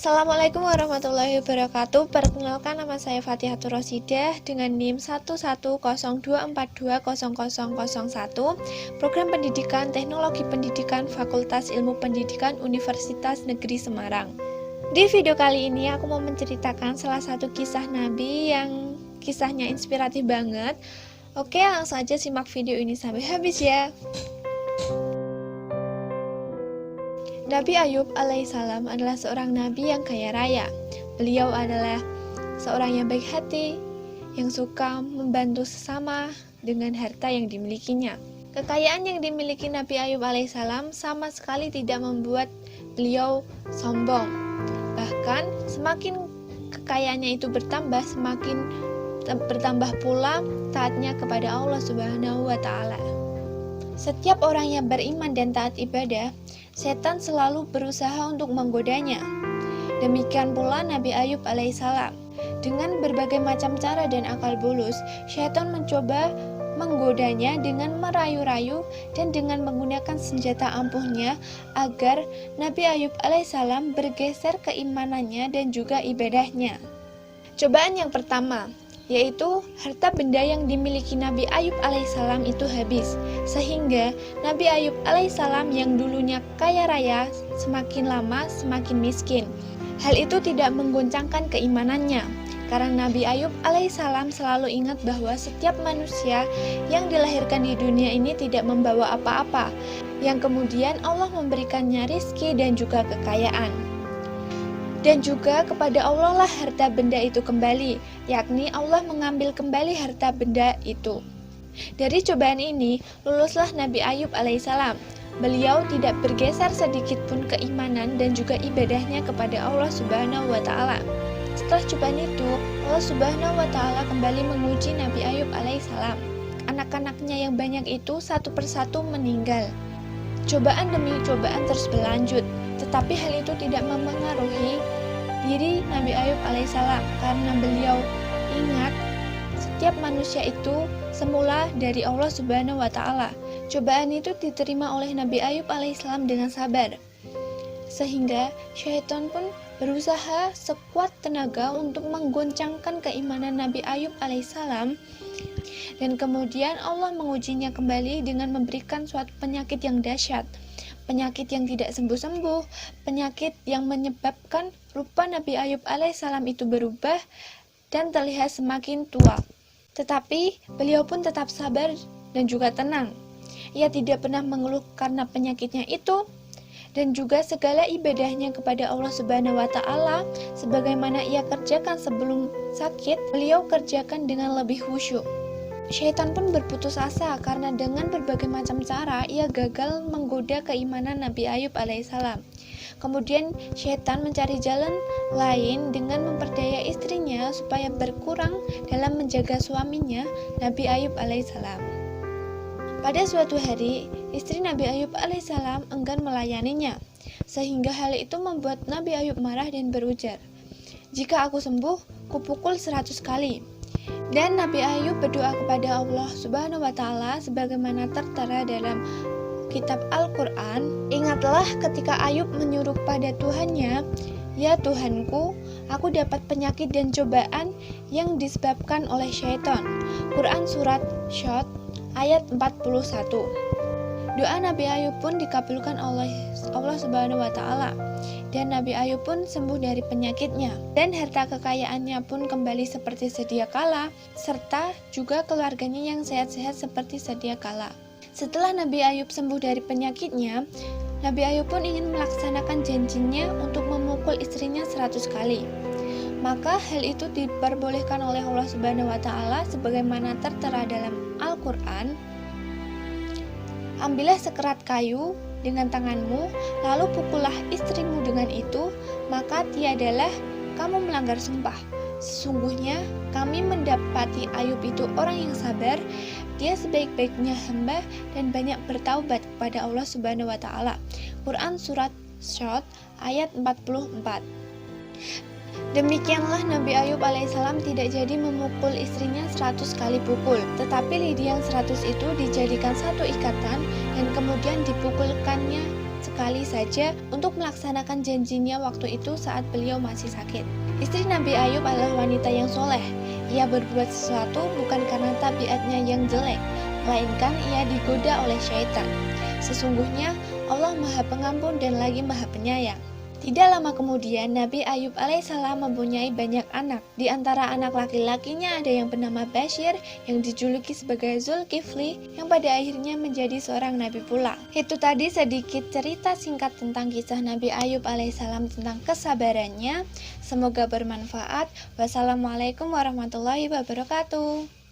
Assalamualaikum warahmatullahi wabarakatuh. Perkenalkan, nama saya Fatihatur Rosidah dengan NIM 11024200001, Program Pendidikan Teknologi Pendidikan Fakultas Ilmu Pendidikan Universitas Negeri Semarang. Di video kali ini aku mau menceritakan salah satu kisah Nabi yang kisahnya inspiratif banget. Oke, langsung aja simak video ini sampai habis ya. Nabi Ayub alaihissalam adalah seorang nabi yang kaya raya. Beliau adalah seorang yang baik hati, yang suka membantu sesama dengan harta yang dimilikinya. Kekayaan yang dimiliki Nabi Ayub alaihissalam sama sekali tidak membuat beliau sombong. Bahkan semakin kekayaannya itu bertambah, semakin bertambah pula taatnya kepada Allah Subhanahu wa Ta'ala. Setiap orang yang beriman dan taat ibadah, setan selalu berusaha untuk menggodanya. Demikian pula Nabi Ayub alaihissalam. Dengan berbagai macam cara dan akal bulus, setan mencoba menggodanya dengan merayu-rayu dan dengan menggunakan senjata ampuhnya agar Nabi Ayub alaihissalam bergeser keimanannya dan juga ibadahnya. Cobaan yang pertama, yaitu harta benda yang dimiliki Nabi Ayub alaihissalam itu habis, sehingga Nabi Ayub alaihissalam yang dulunya kaya raya semakin lama semakin miskin. Hal itu tidak menggoncangkan keimanannya, karena Nabi Ayub alaihissalam selalu ingat bahwa setiap manusia yang dilahirkan di dunia ini tidak membawa apa-apa, yang kemudian Allah memberikannya rizki dan juga kekayaan. Dan juga kepada Allah lah harta benda itu kembali, yakni Allah mengambil kembali harta benda itu. Dari cobaan ini, luluslah Nabi Ayub alaihissalam. Beliau tidak bergeser sedikit pun keimanan dan juga ibadahnya kepada Allah Subhanahu wa Ta'ala. Setelah cobaan itu, Allah Subhanahu wa Ta'ala kembali menguji Nabi Ayub alaihissalam. Anak-anaknya yang banyak itu satu persatu meninggal. Cobaan demi cobaan terus berlanjut, tetapi hal itu tidak mempengaruhi diri Nabi Ayub alaihissalam, karena beliau ingat setiap manusia itu semula dari Allah Subhanahu wa Ta'ala. Cobaan itu diterima oleh Nabi Ayub alaihissalam dengan sabar, sehingga syaitan pun berusaha sekuat tenaga untuk menggoncangkan keimanan Nabi Ayub alaihissalam. Dan kemudian Allah mengujinya kembali dengan memberikan suatu penyakit yang dahsyat, penyakit yang tidak sembuh-sembuh, penyakit yang menyebabkan rupa Nabi Ayub alaihissalam itu berubah dan terlihat semakin tua. Tetapi beliau pun tetap sabar dan juga tenang. Ia tidak pernah mengeluh karena penyakitnya itu, dan juga segala ibadahnya kepada Allah Subhanahu wa Ta'ala sebagaimana ia kerjakan sebelum sakit, beliau kerjakan dengan lebih khusyuk. Syaitan pun berputus asa karena dengan berbagai macam cara ia gagal menggoda keimanan Nabi Ayub alaihissalam. Kemudian syaitan mencari jalan lain dengan memperdaya istrinya supaya berkurang dalam menjaga suaminya, Nabi Ayub alaihissalam. Pada suatu hari, istri Nabi Ayub alaihissalam enggan melayaninya, sehingga hal itu membuat Nabi Ayub marah dan berujar, "Jika aku sembuh, kupukul 100 kali." Dan Nabi Ayub berdoa kepada Allah Subhanahu wa Ta'ala sebagaimana tertera dalam kitab Al-Quran. Ingatlah ketika Ayub menyuruh pada Tuhannya, "Ya Tuhanku, aku dapat penyakit dan cobaan yang disebabkan oleh syaitan." Quran Surat Syad ayat 41. Doa Nabi Ayub pun dikabulkan oleh Allah Subhanahu wa Ta'ala, dan Nabi Ayub pun sembuh dari penyakitnya, dan harta kekayaannya pun kembali seperti sedia kala, serta juga keluarganya yang sehat-sehat seperti sedia kala. Setelah Nabi Ayub sembuh dari penyakitnya, Nabi Ayub pun ingin melaksanakan janjinya untuk memukul istrinya 100 kali. Maka hal itu diperbolehkan oleh Allah Subhanahu wa Ta'ala sebagaimana tertera dalam Al-Quran. "Ambillah sekerat kayu dengan tanganmu, lalu pukullah istrimu dengan itu, maka tiadalah kamu melanggar sumpah. Sesungguhnya kami mendapati Ayub itu orang yang sabar, dia sebaik-baiknya hamba dan banyak bertaubat kepada Allah Subhanahu wa Ta'ala." Quran Surat Syad ayat 44. Demikianlah Nabi Ayub alaihissalam tidak jadi memukul istrinya 100 kali pukul, tetapi lidi yang 100 itu dijadikan satu ikatan dan kemudian dipukulkannya sekali saja untuk melaksanakan janjinya waktu itu saat beliau masih sakit. Istri Nabi Ayub adalah wanita yang soleh. Ia berbuat sesuatu bukan karena tabiatnya yang jelek, melainkan ia digoda oleh syaitan. Sesungguhnya Allah Maha Pengampun dan lagi Maha Penyayang. Tidak lama kemudian, Nabi Ayub alaihissalam mempunyai banyak anak. Di antara anak laki-lakinya ada yang bernama Bashir, yang dijuluki sebagai Zulkifli, yang pada akhirnya menjadi seorang nabi pula. Itu tadi sedikit cerita singkat tentang kisah Nabi Ayub alaihissalam tentang kesabarannya. Semoga bermanfaat. Wassalamualaikum warahmatullahi wabarakatuh.